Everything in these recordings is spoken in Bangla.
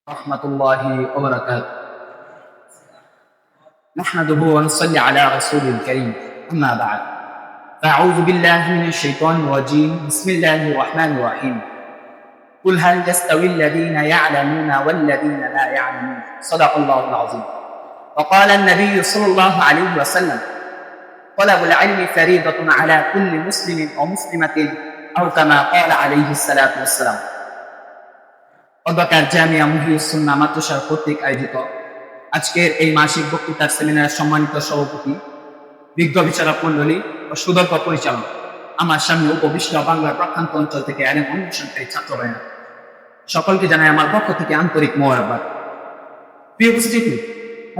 ورحمة الله وبركاته. نحمده ونصلي على رسول الكريم. أما بعد، فأعوذ بالله من الشيطان الرجيم. بسم الله الرحمن الرحيم. قل هل يستوي الذين يعلمون والذين لا يعلمون. صدق الله العظيم. وقال النبي صلى الله عليه وسلم: طلب العلم فريضة على كل مسلم ومسلمة، أو كما قال عليه الصلاة والسلام. অধ্যকার জামিয়া মুহিউস সুন্নাহ মাদ্রাসার কর্তৃক আয়োজিত আজকের এই মাসিক বক্তৃতার সেমিনারের সম্মানিত সভাপতি, বিজ্ঞ বিচারক মণ্ডলী ও সুদক্ষ পরিচালক, আমার সামনে উপবিষ্ট বাংলার প্রত্যন্ত অঞ্চল থেকে আলেম অন্বেষণকারী ছাত্র ভাইরা, সকলকে জানাই আমার পক্ষ থেকে আন্তরিক মোবারকবাদ। প্রিয় উপস্থিতি,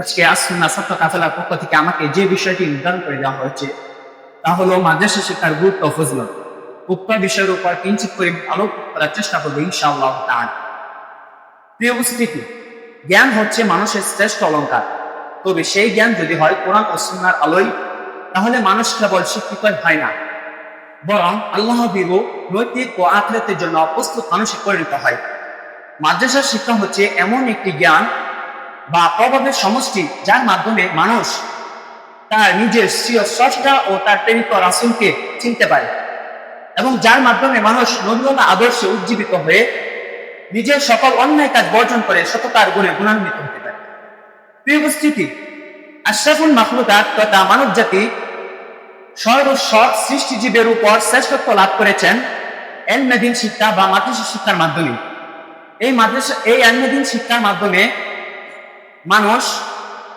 আজকে আস-সুন্নাহ ছাত্র কাফেলার পক্ষ থেকে আমাকে যে বিষয়টি নির্ধারণ করে দেওয়া হয়েছে তা হলো মাদ্রাসা শিক্ষার গুরুত্ব ও ফজিলত। উক্ত বিষয়ের উপর কিঞ্চিত করে আলোক করার চেষ্টা করবো ইনশাআল্লাহ তাআলা। প্রিয় উপস্থিতি, জ্ঞান হচ্ছে মানুষের শ্রেষ্ঠ অলংকার। তবে সেই জ্ঞান যদি হয় কোরআন ও সুন্নাহর আলোয়, তাহলে মানুষ কেবল শিক্ষিত হয় না, বরং আল্লাহ ভীরু, নৈতিক ও আখিরাতের জন্য প্রস্তুত মানুষে পরিণত হয়। মাদ্রাসার শিক্ষা হচ্ছে এমন একটি জ্ঞান বা প্রভাবের সমষ্টি, যার মাধ্যমে মানুষ তার নিজের স্রষ্টা ও তার প্রেরিত রাসূলকে চিনতে পারে, এবং যার মাধ্যমে মানুষ নবীওয়ালা আদর্শে উজ্জীবিত হয়ে নিজের সকল অন্যায় কাজ বর্জন করে সততার গুণে গুণান্বিত হতে পারে। প্রিয় উপস্থিতি, আশরাফুল মাখলুকাত তথা মানব জাতি সর্বসব সৃষ্টিজীবের উপর শ্রেষ্ঠত্ব লাভ করেছেন এলমেদিন শিক্ষা বা মাদ্রাসা শিক্ষার মাধ্যমে। এই এলমেদিন শিক্ষার মাধ্যমে মানুষ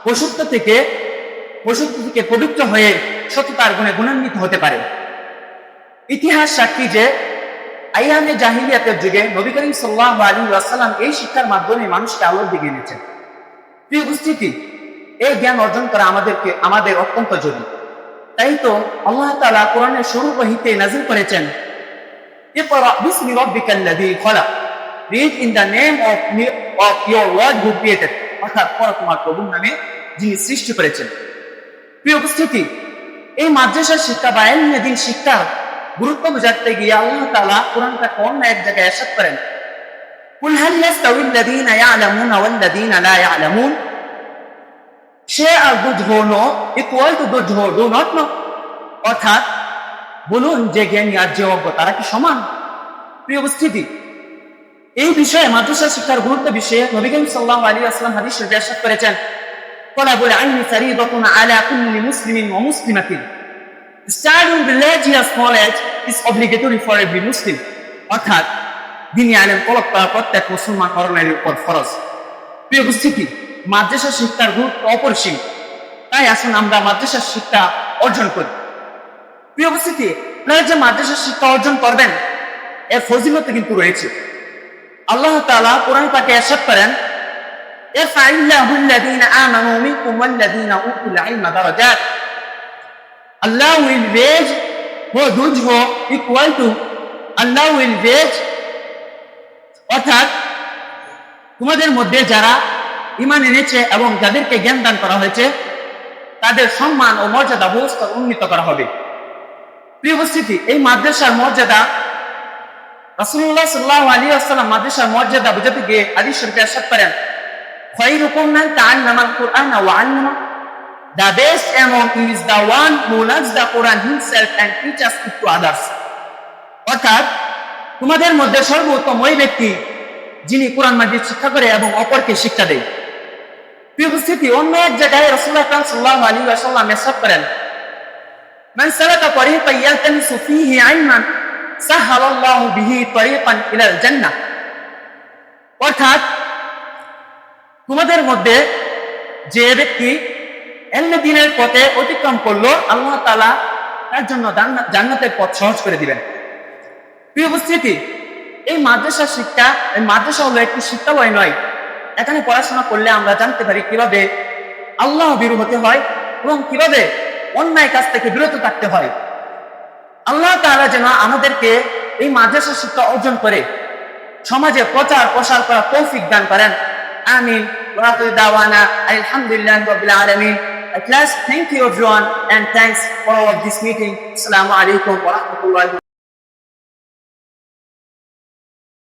পশুত্ব থেকে পবিত্র হয়ে সততার গুণে গুণান্বিত হতে পারে। ইতিহাস সাক্ষী যে আইয়ামে জাহিলিয়াতের যুগে নবী করিম সাল্লাল্লাহু আলাইহি ওয়াসাল্লাম এই শিক্ষার মাধ্যমে মানুষকে আলোর দিকে এনেছেন। প্রিয় উপস্থিতি, এই জ্ঞান অর্জন করা আমাদের অত্যন্ত জরুরি। তাই তো আল্লাহ তাআলা কোরআনের শুরু হইতে নাযিল করেছেন, ইকরা বিসমি রাব্বিকাল্লাযী খলাক, read in the name of your lord who created, অর্থাৎ পড়ো তোমার প্রভুর নামে যিনি সৃষ্টি করেছেন। প্রিয় উপস্থিতি, এই মাদ্রাসার শিক্ষা বা ইলমে শিক্ষা গুরুত্ব বোঝাতে গিয়ে আল্লাহ তাআলা কোরআনটা অন্য এক জায়গায় ইরশাদ করেন, কুল হাল ইয়াস্তাউিল্লাযীনা ইয়ালামুনা ওয়াল্লাযীনা লা ইয়ালামুন, share those who know equal to those who do not know, অর্থাৎ বলুন যে জ্ঞানী আর যে অজ্ঞ তারা কি সমান? প্রিয় উপস্থিতি, এই বিষয়ে মাদ্রাসা শিক্ষার গুরুত্ব বিষয়ে নবী করিম সাল্লাল্লাহু আলাইহি ওয়াসাল্লাম হাদিস শরীফে ইরশাদ করেছেন, তালাবুল ইলমি ফরিদাতুন আলা কুল্লি মুসলিমিন ওয়া মুসলিমাতিন, studying religious knowledge is obligatory for every Muslim, অর্থাৎ দ্বীনি ইলম তলব করা প্রত্যেক মুসলমান নরের উপর ফরজ। প্রিয় উপস্থিতি, মাদ্রাসা শিক্ষার গুরুত্ব অপরিসীম। তাই আসুন আমরা মাদ্রাসা শিক্ষা অর্জন করি। প্রিয় উপস্থিতি, আপনারা যে মাদ্রাসা শিক্ষা অর্জন করবেন এর ফজিলত কিন্তু রয়েছে। আল্লাহ তাআলা কোরআন পাকে ইরশাদ করেন, ইরফা'ইল্লাহুল্লাযীনা আমানু মিনকুম ওয়াল্লাযীনা উতুল ইলমা দারাজাত, Allah will raise those who equal to Allah will raise, অর্থাৎ তোমাদের মধ্যে যারা ঈমান এনেছে এবং যাদেরকে জ্ঞান দান করা হয়েছে তাদের সম্মান ও মর্যাদা বহুস্তর উন্নীত করা হবে। প্রিয় উপস্থিতি, এই মাদ্রাসার মর্যাদা রাসূলুল্লাহ সাল্লাল্লাহু আলাইহি ওয়াসাল্লাম মাদ্রাসার মর্যাদা বুঝাতে গিয়ে হাদিস শরীফে ইরশাদ করেন, খায়রুকুম মান তাআল্লামাল কুরআনা ওয়া আল্লামা, the best among you is the one who learns the Quran himself and teaches it to others, অর্থাৎ তোমাদের মধ্যে সর্বোত্তম ওই ব্যক্তি যিনি কোরআন মাজিদ শিক্ষা করে এবং অপরকে শিক্ষা দেয়। প্রিয় উপস্থিতি, অন্য এক জায়গায় রাসূলুল্লাহ সাল্লাল্লাহু আলাইহি ওয়াসাল্লাম ইরশাদ করেন, মান সালাকা তরিকান ইয়ালতামিসু ফীহি ইলমান সাহালাল্লাহু বিহি তরিকান ইলাল জান্নাহ, অর্থাৎ তোমাদের মধ্যে যে ব্যক্তি এলমে দ্বীনের পথে অতিক্রম করলো, আল্লাহ তাআলা তার জন্য জান্নাতের পথ সহজ করে দিবেন। প্রিয় উপস্থিতি, এই মাদ্রাসা শিক্ষা, এই মাদ্রাসা হলো একটি শিক্ষালয় নয়। এখানে পড়াশোনা করলে আমরা জানতে পারি কিভাবে আল্লাহ ভীরু হতে হয় এবং কিভাবে অন্যায় কাজ থেকে বিরত থাকতে হয়। আল্লাহ তাআলা যেন আমাদেরকে এই মাদ্রাসা শিক্ষা অর্জন করে সমাজে প্রচার প্রসার করা তৌফিক দান করেন। আমিন। ওয়া আখিরু দাওয়ানা আলহামদুলিল্লাহি রাব্বিল আলামিন। At last, thank you everyone and thanks for all of this meeting. Assalamu alaikum wa rahmatullahi